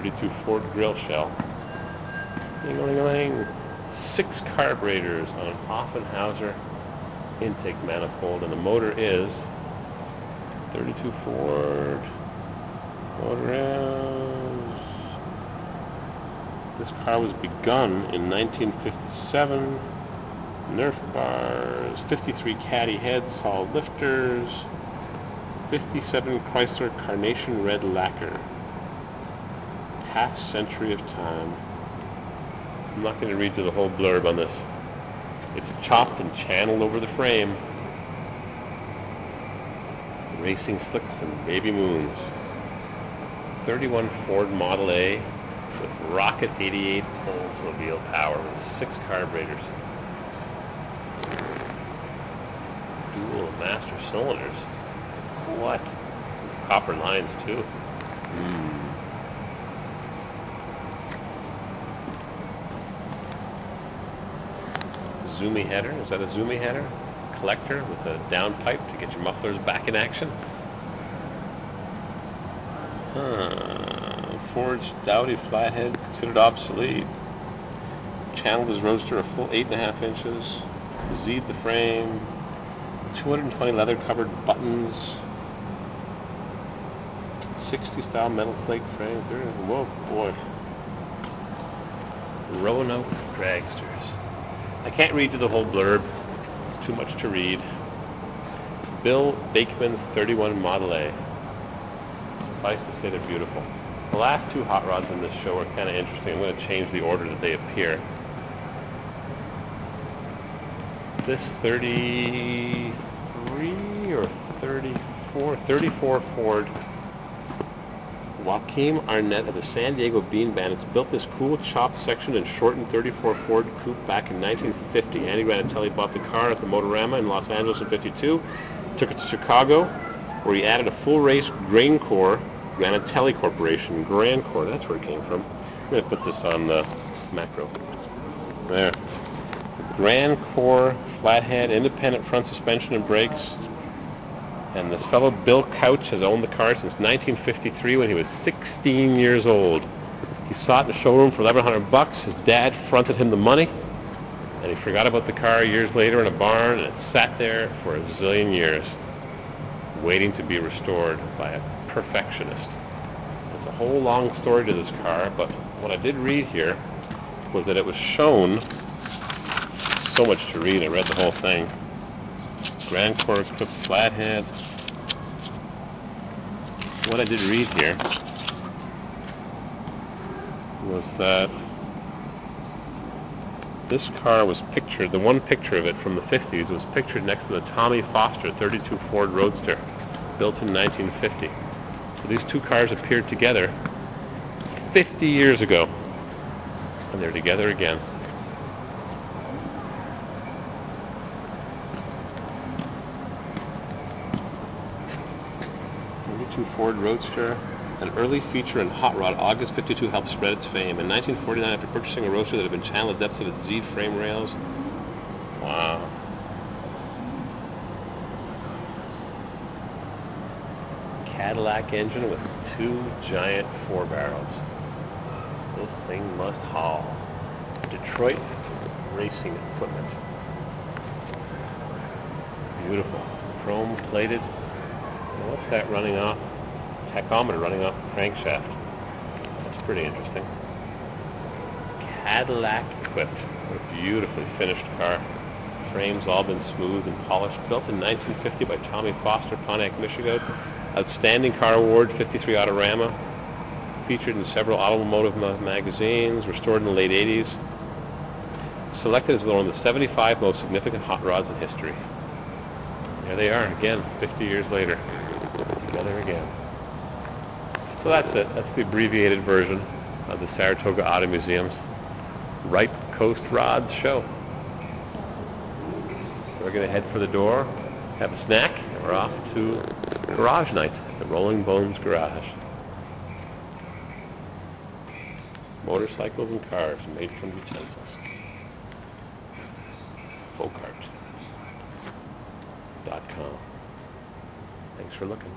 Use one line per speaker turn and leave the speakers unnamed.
32 Ford grill shell. Ding-a-ling-a-ling. 6 carburetors on an Offenhauser intake manifold, and the motor is 32 Ford. Motor is... This car was begun in 1957. Nerf bars, 53 caddy heads, solid lifters, 57 Chrysler carnation red lacquer. Half century of time. I'm not going to read you the whole blurb on this. It's chopped and channeled over the frame. Racing slicks and baby moons. 31 Ford Model A with rocket 88 Oldsmobile power with 6 carburetors. Dual master cylinders. What? Copper lines too. Zoomy header. Is that a zoomy header? Collector with a downpipe to get your mufflers back in action. Forged Dowdy flathead considered obsolete. Channeled his roadster a full 8.5 inches. Z'd the frame. 220 leather covered buttons. 60 style metal flake frame. Whoa boy. Roanoke dragsters. I can't read you the whole blurb. It's too much to read. Bill Bakeman's 31 Model A. Suffice to say they're beautiful. The last 2 hot rods in this show are kind of interesting. I'm going to change the order that they appear. This 33 or 34 Ford Joaquim Arnett of the San Diego Bean Bandits built this cool chopped section and shortened 34 Ford coupe back in 1950. Andy Granatelli bought the car at the Motorama in Los Angeles in '52, took it to Chicago, where he added a full race grain core, Granatelli Corporation, Grand Core, that's where it came from. I'm going to put this on the macro. There. Grand Core, flathead, independent front suspension and brakes. And this fellow Bill Couch has owned the car since 1953 when he was 16 years old. He saw it in the showroom for $1,100. His dad fronted him the money, and he forgot about the car years later in a barn, and it sat there for a zillion years, waiting to be restored by a perfectionist. It's a whole long story to this car, but what I did read here was that it was shown, so much to read, I read the whole thing. Grand Core equipped flathead. What I did read here was that this car was pictured, the one picture of it from the 50s was pictured next to the Tommy Foster 32 Ford Roadster, built in 1950. So these 2 cars appeared together 50 years ago, and they're together again. Ford Roadster, an early feature in Hot Rod. August '52 helped spread its fame. In 1949, after purchasing a roadster that had been channeled depths of its Z frame rails. Wow. Cadillac engine with 2 giant 4 barrels. This thing must haul. Detroit racing equipment. Beautiful. Chrome plated. What's that running off? Tachometer running off the crankshaft. That's pretty interesting. Cadillac equipped. What a beautifully finished car. Frames all been smoothed and polished. Built in 1950 by Tommy Foster, Pontiac, Michigan. Outstanding Car Award, 53 Autorama. Featured in several automotive magazines. Restored in the late 80s. Selected as one of the 75 most significant hot rods in history. There they are again, 50 years later. Together again. So that's it. That's the abbreviated version of the Saratoga Auto Museum's Ripe Coast Rods show. We're going to head for the door, have a snack, and we're off to garage night at the Rolling Bones Garage. Motorcycles and cars made from utensils. Folkart.com. Thanks for looking.